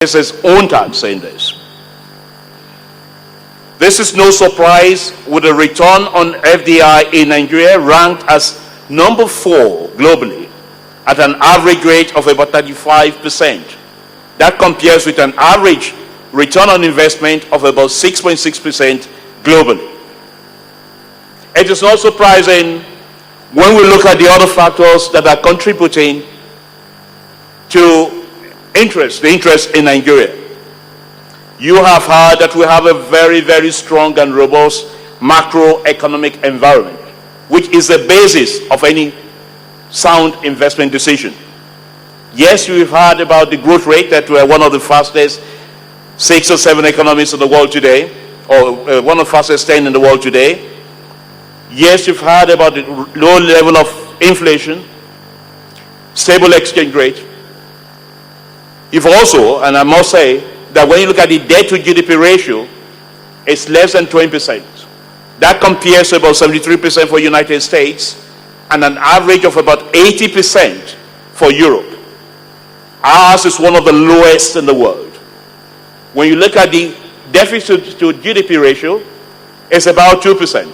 It's his own time saying this. This is no surprise, with a return on FDI in Nigeria ranked as number 4 globally at an average rate of about 35%. That compares with an average return on investment of about 6.6% globally. It is not surprising when we look at the other factors that are contributing to the interest in Nigeria. You have heard that we have a very, very strong and robust macroeconomic environment, which is the basis of any sound investment decision. Yes, we've heard about the growth rate, that we're one of the fastest 6 or 7 economies in the world today, or one of the fastest 10 in the world today. Yes, you've heard about the low level of inflation, stable exchange rate. You've also, and I must say, that when you look at the debt to GDP ratio, it's less than 20%. That compares to about 73% for the United States and an average of about 80% for Europe. Ours is one of the lowest in the world. When you look at the deficit to GDP ratio, it's about 2%.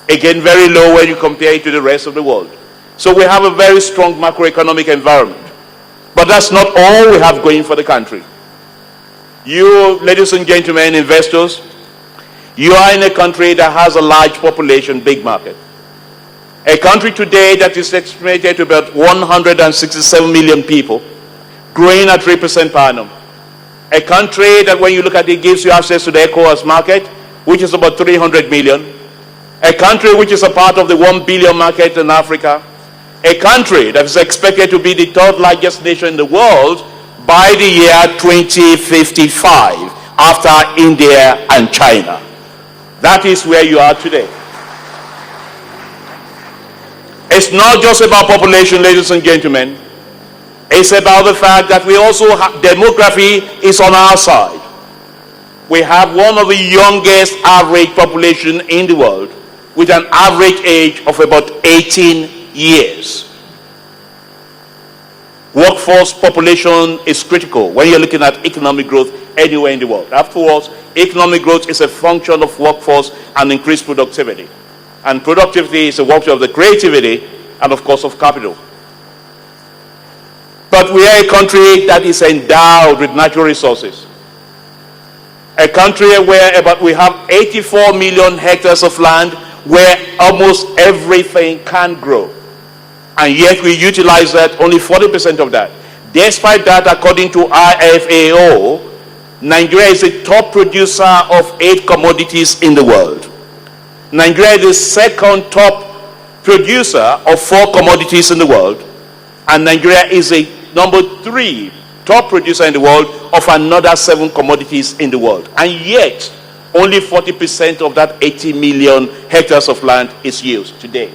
Again, very low when you compare it to the rest of the world. So we have a very strong macroeconomic environment. But that's not all we have going for the country. You, ladies and gentlemen, investors, you are in a country that has a large population, big market. A country today that is estimated to about 167 million people, growing at 3% per annum. A country that, when you look at it, gives you access to the ECOWAS market, which is about 300 million. A country which is a part of the 1 billion market in Africa. A country that is expected to be the 3rd largest nation in the world by the year 2055, after India and China. That is where you are today. It's not just about population, ladies and gentlemen. It's about the fact that we also have demography is on our side. We have one of the youngest average population in the world, with an average age of about 18 years. Workforce population is critical when you're looking at economic growth anywhere in the world. Afterwards, economic growth is a function of workforce and increased productivity. And productivity is a function of the creativity and, of course, of capital. But we are a country that is endowed with natural resources. A country where we have 84 million hectares of land where almost everything can grow. And yet we utilize that, only 40% of that. Despite that, according to IFAO, Nigeria is the top producer of 8 commodities in the world. Nigeria is the second top producer of 4 commodities in the world. And Nigeria is the number 3 top producer in the world of another 7 commodities in the world. And yet, only 40% of that 80 million hectares of land is used today.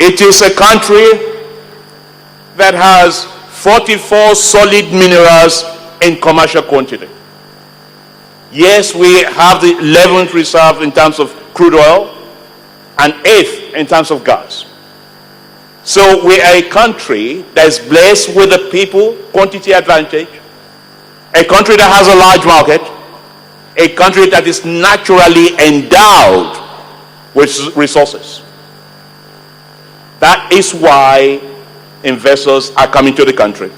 It is a country that has 44 solid minerals in commercial quantity. Yes, we have the 11th reserve in terms of crude oil and 8th in terms of gas. So we are a country that is blessed with a people quantity advantage, a country that has a large market, a country that is naturally endowed with resources. That is why investors are coming to the country.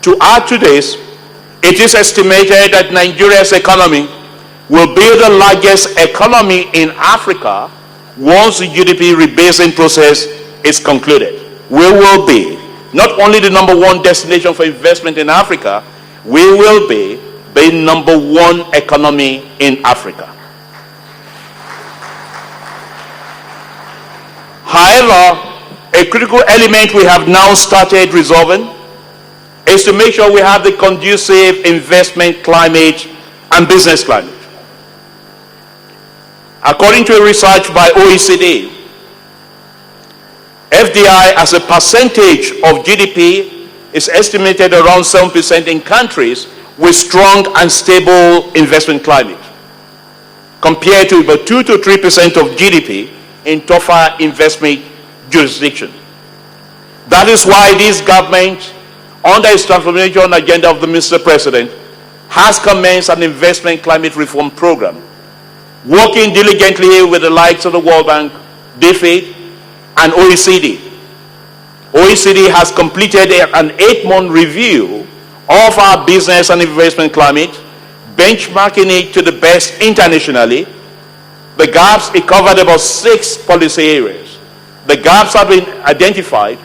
To add to this, it is estimated that Nigeria's economy will be the largest economy in Africa once the GDP rebasing process is concluded. We will be not only the number 1 destination for investment in Africa, we will be the number 1 economy in Africa. However, a critical element we have now started resolving is to make sure we have the conducive investment climate and business climate. According to a research by OECD, FDI as a percentage of GDP is estimated around 7% in countries with strong and stable investment climate, compared to about 2 to 3% of GDP in tougher investment jurisdiction. That is why this government under his transformation agenda of the Mr. President, has commenced an investment climate reform program, working diligently with the likes of the World Bank, DFID, and OECD. OECD has completed an 8-month review of our business and investment climate, benchmarking it to the best internationally. The gaps, it covered about 6 policy areas. The gaps have been identified,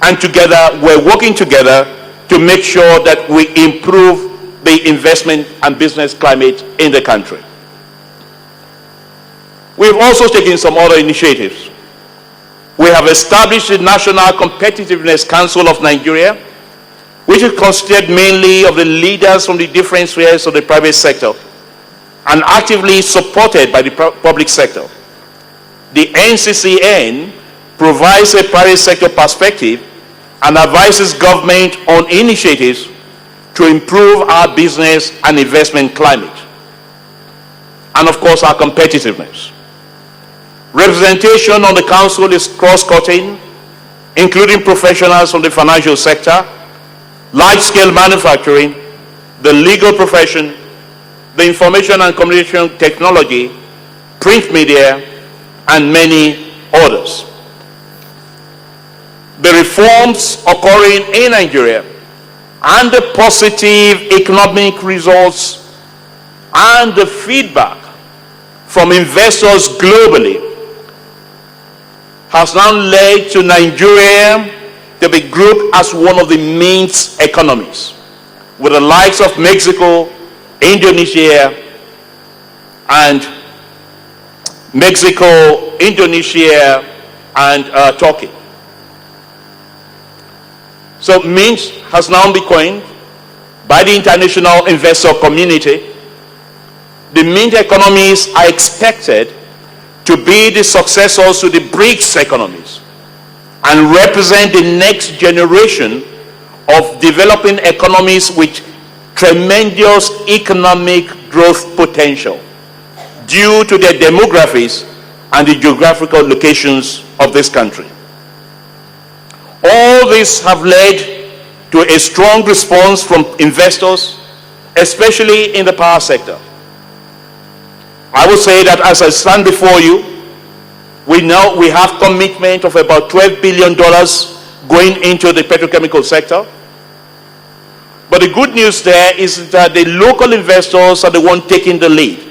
and together we're working together to make sure that we improve the investment and business climate in the country. We've also taken some other initiatives. We have established the National Competitiveness Council of Nigeria, which is constituted mainly of the leaders from the different spheres of the private sector and actively supported by the public sector. The NCCN provides a private sector perspective and advises government on initiatives to improve our business and investment climate, and of course our competitiveness. Representation on the council is cross-cutting, including professionals from the financial sector, large-scale manufacturing, the legal profession, the information and communication technology, print media, and many others. The reforms occurring in Nigeria and the positive economic results and the feedback from investors globally has now led to Nigeria to be grouped as one of the main economies, with the likes of Mexico, Indonesia, and Turkey. So Mint has now been coined by the international investor community. The Mint economies are expected to be the successors to the BRICS economies and represent the next generation of developing economies with tremendous economic growth potential due to their demographics and the geographical locations of this country. All this have led to a strong response from investors, especially in the power sector. I will say that as I stand before you, we know we have commitment of about $12 billion going into the petrochemical sector. But the good news there is that the local investors are the ones taking the lead.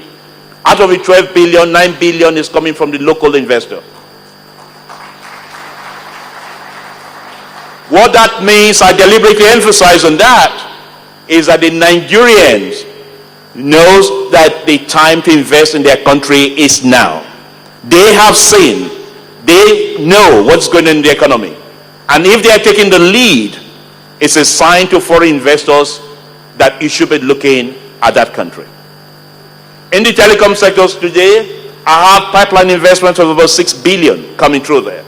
Out of the 12 billion, 9 billion is coming from the local investor. What that means, I deliberately emphasize on that, is that the Nigerians knows that the time to invest in their country is now. They have seen, they know what's going on in the economy. And if they are taking the lead, it's a sign to foreign investors that you should be looking at that country. In the telecom sectors today, I have pipeline investments of about 6 billion coming through there.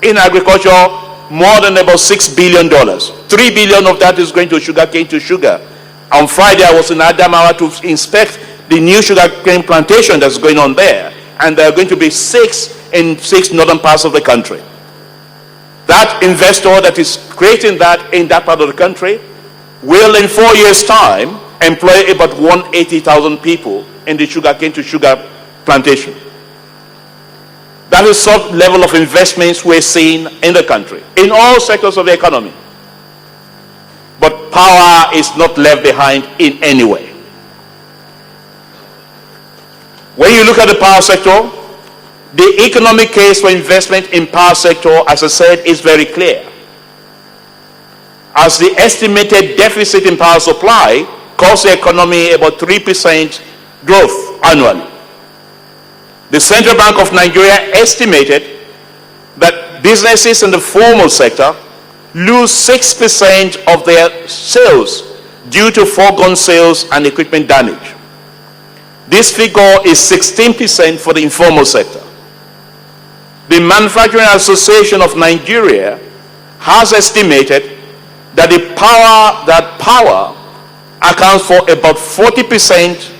In agriculture, more than about $6 billion. 3 billion of that is going to sugarcane to sugar. On Friday, I was in Adamawa to inspect the new sugarcane plantation that's going on there. And there are going to be 6 in 6 northern parts of the country. That investor that is creating that in that part of the country will in 4 years' time employ about 180,000 people in the sugarcane to sugar plantation. That is some level of investments we're seeing in the country, in all sectors of the economy. But power is not left behind in any way. When you look at the power sector, the economic case for investment in power sector, as I said, is very clear. As the estimated deficit in power supply costs the economy about 3% growth annually. The Central Bank of Nigeria estimated that businesses in the formal sector lose 6% of their sales due to foregone sales and equipment damage. This figure is 16% for the informal sector. The Manufacturing Association of Nigeria has estimated that power accounts for about 40%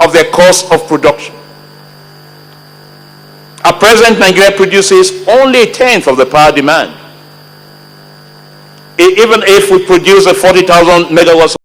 of their cost of production. At present, Nigeria produces only 1/10 of the power demand. even if we produce a 40,000 megawatts